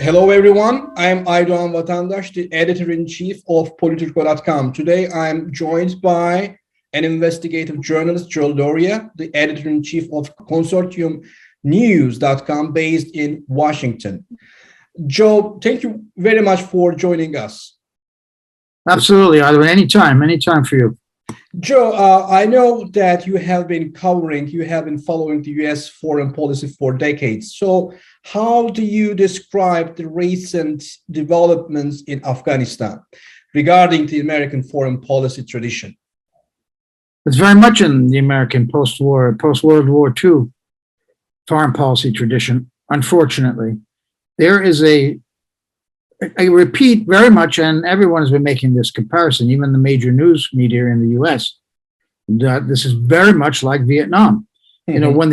Hello, everyone. I'm Aydoğan Vatandaş, the editor-in-chief of Politico.com. Today, I'm joined by an investigative journalist, Joe Lauria, the editor-in-chief of Consortium News.com, based in Washington. Joe, thank you very much for joining us. Absolutely, Aydoğan. Anytime for you. Joe, I know that you have been following the U.S. foreign policy for decades. So how do you describe the recent developments in Afghanistan regarding the American foreign policy tradition? It's very much in the American post-World War II foreign policy tradition, unfortunately. There is I repeat very much, and everyone has been making this comparison, even the major news media in the U.S., that this is very much like Vietnam. Mm-hmm. You know, when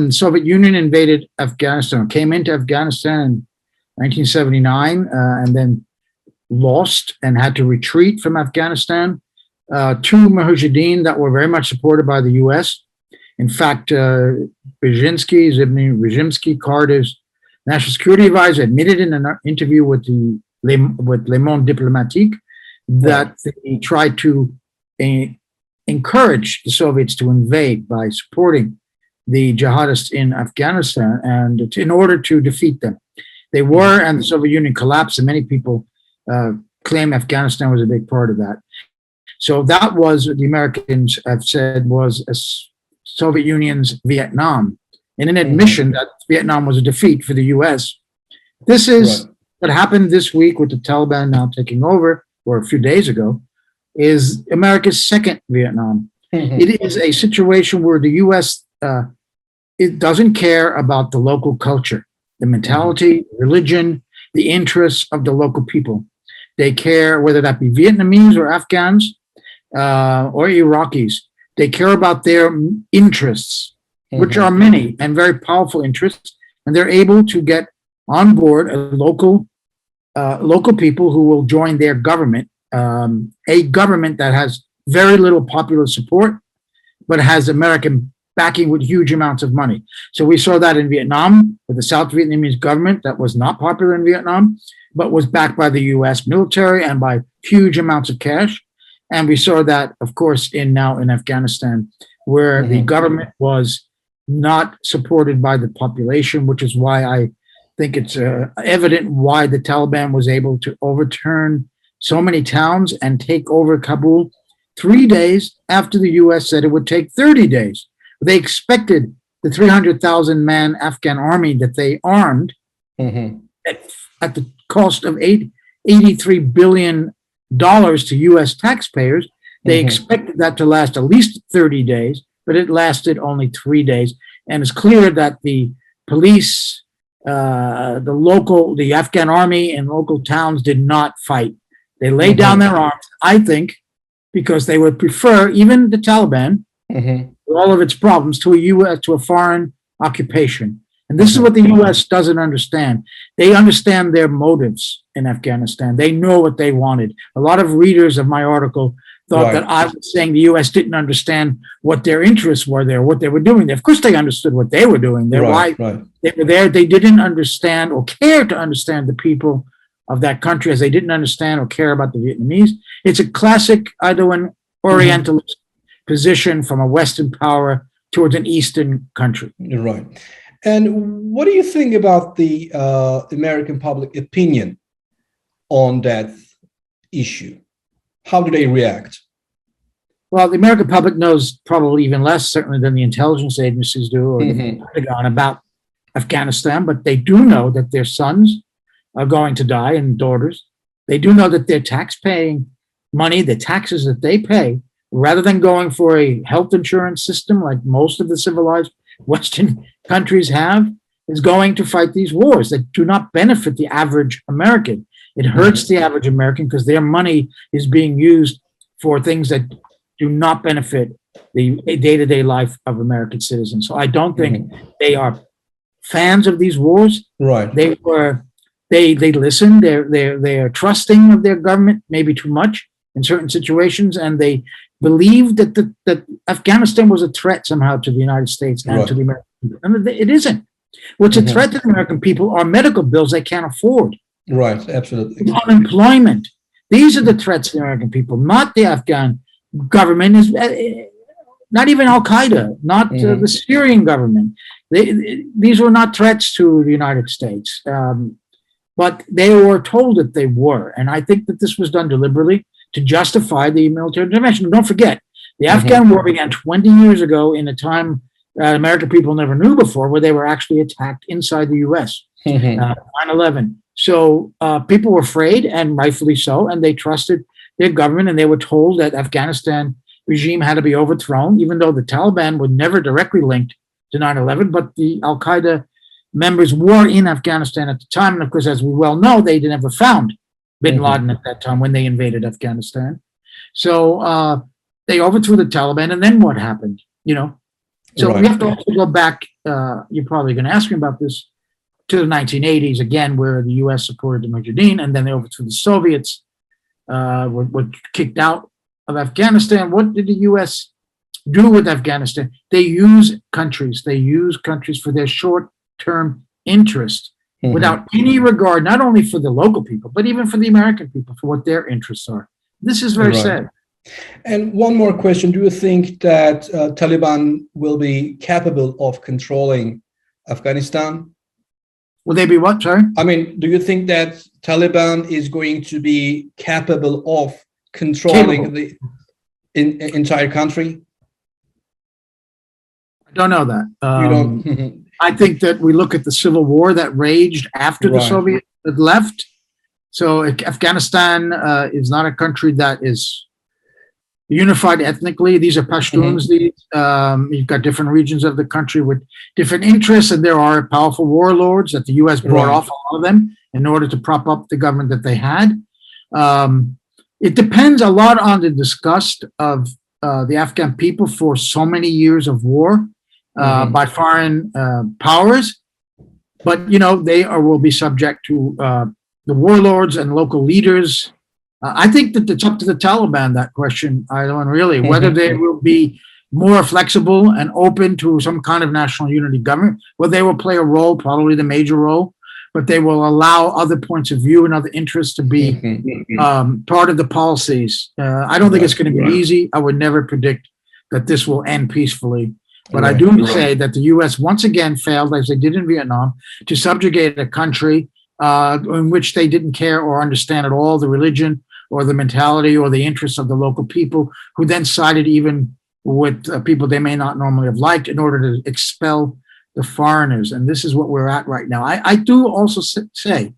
the Soviet Union invaded Afghanistan, came into Afghanistan in 1979, and then lost and had to retreat from Afghanistan, two Mujahideen that were very much supported by the U.S. In fact, Zbigniew Brzezinski, Carter's National Security Advisor, admitted in an interview with Le Monde Diplomatique that they tried to encourage the Soviets to invade by supporting the jihadists in Afghanistan and in order to defeat them. They were, and the Soviet Union collapsed, and many people claim Afghanistan was a big part of that. So that was what the Americans have said was a Soviet Union's Vietnam, in an admission that Vietnam was a defeat for the U.S. This is what happened this week with the Taliban now taking over, or a few days ago, is America's second Vietnam. Mm-hmm. It is a situation where the U.S. It doesn't care about the local culture, the mentality, religion, the interests of the local people. They care whether that be Vietnamese or Afghans or Iraqis. They care about their interests, which are many and very powerful interests, and they're able to get on board local people who will join their government, a government that has very little popular support, but has American backing with huge amounts of money. So we saw that in Vietnam with the South Vietnamese government that was not popular in Vietnam, but was backed by the U.S. military and by huge amounts of cash. And we saw that, of course, now in Afghanistan, where the government was not supported by the population, which is why I think it's evident why the Taliban was able to overturn so many towns and take over Kabul 3 days after the U.S. said it would take 30 days. They expected the 300,000-man Afghan army that they armed at the cost of $83 billion to U.S. taxpayers. They expected that to last at least 30 days, but it lasted only 3 days. And it's clear that the police, the Afghan army and local towns did not fight. They laid down their arms, I think, because they would prefer even the Taliban, with all of its problems, to a foreign occupation. And this is what the U.S. doesn't understand. They understand their motives in Afghanistan. They know what they wanted. A lot of readers of my article thought that I was saying the U.S. didn't understand what their interests were there, what they were doing there. Of course, they understood what they were doing there, why they were there. They didn't understand or care to understand the people of that country as they didn't understand or care about the Vietnamese. It's a classic Aydoğan Orientalist position from a Western power towards an Eastern country. Right. And what do you think about the American public opinion on that issue? How do they react? Well, the American public knows probably even less, certainly, than the intelligence agencies do or the Pentagon about Afghanistan, but they do know that their sons are going to die and daughters. They do know that their tax-paying money, the taxes that they pay, rather than going for a health insurance system like most of the civilized Western countries have, is going to fight these wars that do not benefit the average American. It hurts the average American because their money is being used for things that do not benefit the day-to-day life of American citizens. So I don't think they are fans of these wars. Right. They listen. They are trusting of their government, maybe too much in certain situations, and they believe that Afghanistan was a threat somehow to the United States and to the American people. And it isn't. What's a threat to the American people are medical bills they can't afford. Right, absolutely. Unemployment. These are the threats to the American people, not the Afghan government, is not even Al Qaeda, not the Syrian government. These were not threats to the United States, but they were told that they were. And I think that this was done deliberately to justify the military intervention. Don't forget, the Afghan war began 20 years ago in a time that American people never knew before, where they were actually attacked inside the U.S. 9/11. So people were afraid, and rightfully so, and they trusted their government, and they were told that Afghanistan regime had to be overthrown, even though the Taliban were never directly linked to 9/11, but the Al Qaeda members were in Afghanistan at the time. And of course, as we well know, they never found bin Laden at that time when they invaded Afghanistan. So they overthrew the Taliban, and then what happened? So we have to also go back. You're probably going to ask me about this, to the 1980s again, where the U.S. supported the Mujahideen, and then they overthrew the Soviets, were kicked out of Afghanistan. What did the U.S. do with Afghanistan? They use countries for their short-term interest without any regard, not only for the local people, but even for the American people, for what their interests are. This is very sad. And one more question. Do you think that Taliban will be capable of controlling Afghanistan? Will they be what, sorry? I mean, do you think that Taliban is going to be capable of controlling the entire country? I don't know that. You don't? I think that we look at the civil war that raged after the Soviets had left. So Afghanistan is not a country that is unified ethnically. These are Pashtuns. You've got different regions of the country with different interests, and there are powerful warlords that the U.S. brought off a lot of them in order to prop up the government that they had. It depends a lot on the disgust of the Afghan people for so many years of war by foreign powers, but they will be subject to the warlords and local leaders. I think that it's up to the Taliban, that question, Aylan, really, whether they will be more flexible and open to some kind of national unity government, where they will play a role, probably the major role, but they will allow other points of view and other interests to be part of the policies. I don't think it's going to be easy. I would never predict that this will end peacefully. But I do say that the U.S. once again failed, as they did in Vietnam, to subjugate a country in which they didn't care or understand at all the religion or the mentality or the interests of the local people, who then sided even with people they may not normally have liked in order to expel the foreigners. And this is what we're at right now. I do also say,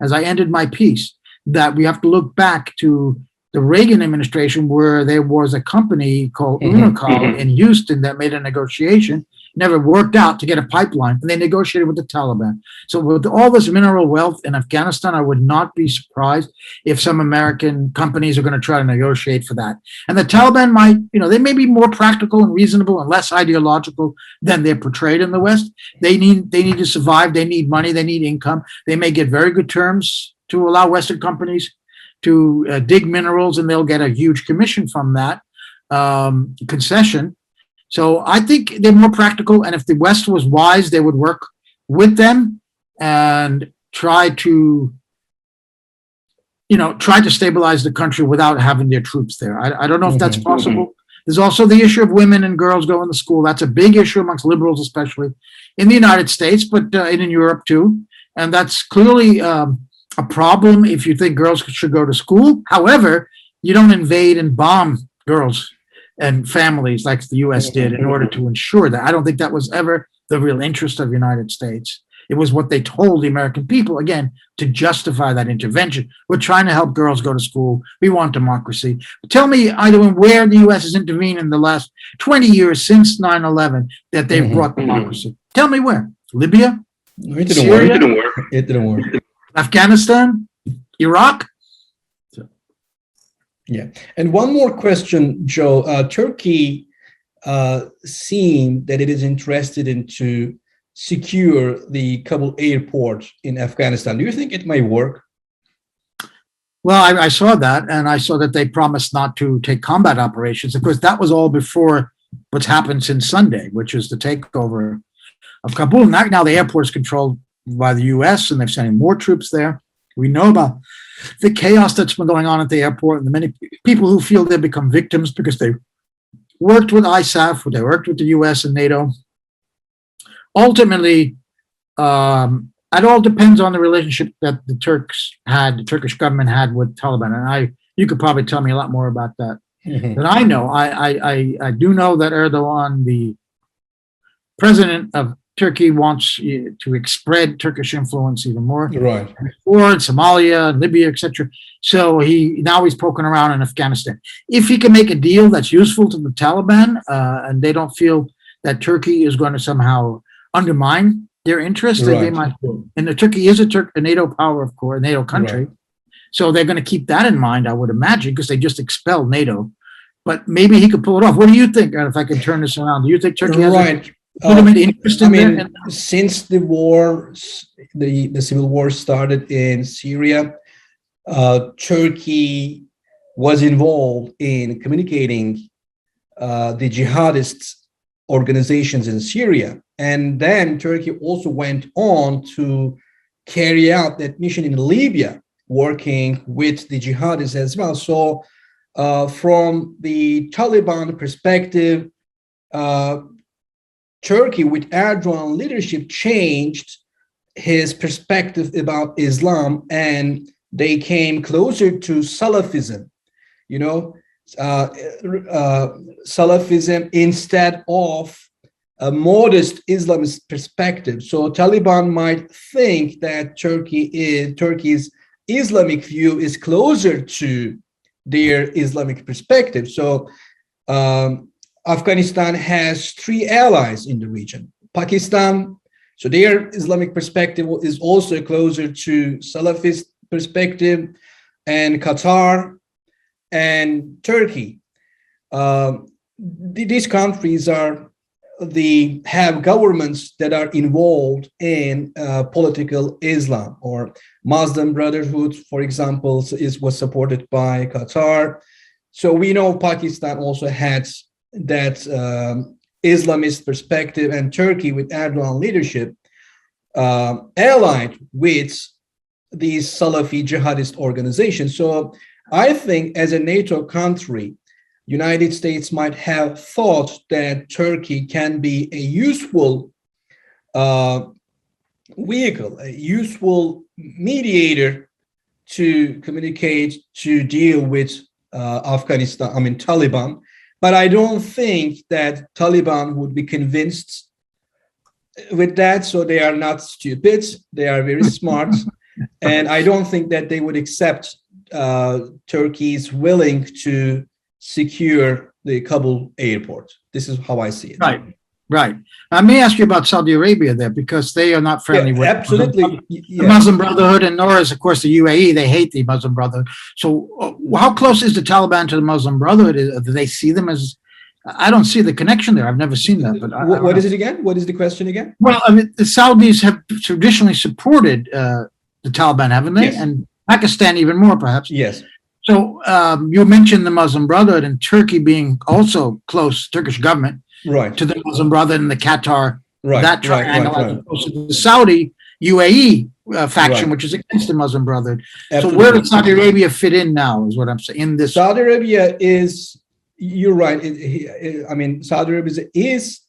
as I ended my piece, that we have to look back to the Reagan administration, where there was a company called Unocal in Houston that made a negotiation, never worked out, to get a pipeline, and they negotiated with the Taliban. So with all this mineral wealth in Afghanistan, I would not be surprised if some American companies are going to try to negotiate for that. And the Taliban might, they may be more practical and reasonable and less ideological than they're portrayed in the West. They need to survive. They need money. They need income. They may get very good terms to allow Western companies to dig minerals, and they'll get a huge commission from that concession. So I think they're more practical, and if the West was wise, they would work with them and try to stabilize the country without having their troops there. I don't know if that's possible. There's also the issue of women and girls going to school. That's a big issue amongst liberals, especially in the United States, but in Europe too. And that's clearly a problem if you think girls should go to school. However, you don't invade and bomb girls and families like the U.S. did in order to ensure that. I don't think that was ever the real interest of the United States. It was what they told the American people, again, to justify that intervention. We're trying to help girls go to school. We want democracy. Tell me, Aylan, where the U.S. has intervened in the last 20 years since 9/11 that they've brought democracy. Tell me where. Libya? No, it didn't work. It didn't work. Afghanistan? Iraq? Yeah. And one more question, Joe. Turkey seemed that it is interested into secure the Kabul airport in Afghanistan. Do you think it may work? Well, I saw that, and I saw that they promised not to take combat operations. Of course, that was all before what's happened since Sunday, which is the takeover of Kabul. Now the airport is controlled by the U.S. and they're sending more troops there. We know about the chaos that's been going on at the airport and the many people who feel they've become victims because they worked with ISAF, or they worked with the U.S. and NATO. Ultimately, it all depends on the relationship that the Turkish government had with Taliban. And you could probably tell me a lot more about that than I know. I do know that Erdogan, the president of Turkey, wants to spread Turkish influence even more. Right. Before in Somalia, Libya, etc. So he's poking around in Afghanistan. If he can make a deal that's useful to the Taliban, and they don't feel that Turkey is going to somehow undermine their interests, they might do. And Turkey is a NATO power, of course, a NATO country. Right. So they're going to keep that in mind, I would imagine, because they just expelled NATO. But maybe he could pull it off. What do you think, if I can turn this around? Do you think Turkey has legitimate interest in that? Since the war, the civil war started in Syria, Turkey was involved in communicating the jihadist organizations in Syria. And then Turkey also went on to carry out that mission in Libya, working with the jihadists as well. So from the Taliban perspective, Turkey, with Erdogan leadership, changed his perspective about Islam, and they came closer to Salafism, Salafism instead of a modest Islamist perspective. So Taliban might think that Turkey's Islamic view is closer to their Islamic perspective. So Afghanistan has 3 allies in the region. Pakistan, so their Islamic perspective is also closer to Salafist perspective, and Qatar and Turkey. These countries have governments that are involved in political Islam, or Muslim Brotherhood, for example, was supported by Qatar. So we know Pakistan also had that Islamist perspective, and Turkey, with Erdogan leadership, allied with these Salafi jihadist organizations. So I think as a NATO country, United States might have thought that Turkey can be a useful vehicle, a useful mediator to communicate, to deal with Taliban. But I don't think that Taliban would be convinced with that. So they are not stupid. They are very smart. And I don't think that they would accept Turkey's willing to secure the Kabul airport. This is how I see it. Right. I may ask you about Saudi Arabia there, because they are not friendly with absolutely the Muslim Brotherhood, and nor is, of course, the UAE. They hate the Muslim Brotherhood. So how close is the Taliban to the Muslim Brotherhood? Do they see them as... I don't see the connection there. I've never seen that. But what is it again? What is the question again? Well, the Saudis have traditionally supported the Taliban, haven't they? Yes. And Pakistan even more, perhaps. Yes. So you mentioned the Muslim Brotherhood, and Turkey being also close, Turkish government, right, to the Muslim Brotherhood and the Qatar, right, that triangle, right. as opposed to the Saudi UAE faction, Right. which is against the Muslim Brotherhood. Absolutely. So where does Saudi Arabia fit in now, is what I'm saying. In this, Saudi Arabia is, you're right. Saudi Arabia is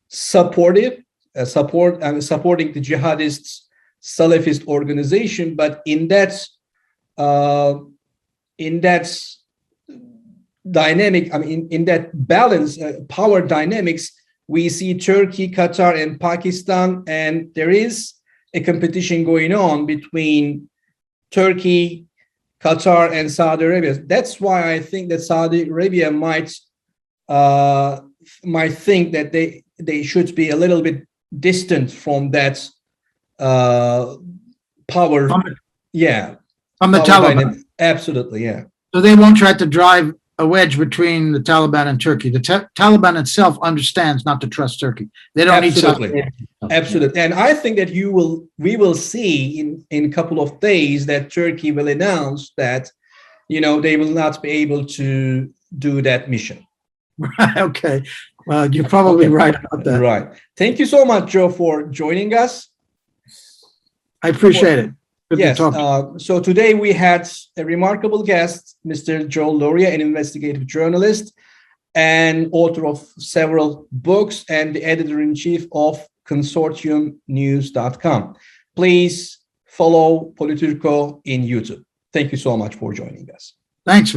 supportive, supporting the jihadists, Salafist organization, but in that dynamic, in that balance, power dynamics, we see Turkey, Qatar, and Pakistan, and there is a competition going on between Turkey, Qatar, and Saudi Arabia. That's why I think that Saudi Arabia might think that they should be a little bit distant from that power. From the Taliban. Absolutely, yeah. So they won't try to drive a wedge between the Taliban and Turkey. The Taliban itself understands not to trust Turkey. They don't need Saudi. Absolutely. And I think that we will see in a couple of days that Turkey will announce that, they will not be able to do that mission. Okay. Well, you're probably right about that. Right. Thank you so much, Joe, for joining us. I appreciate it. Good Yes. to talk. So today we had a remarkable guest, Mr. Joe Lauria, an investigative journalist and author of several books and the editor-in-chief of consortiumnews.com. Please follow Politico in YouTube. Thank you so much for joining us. Thanks.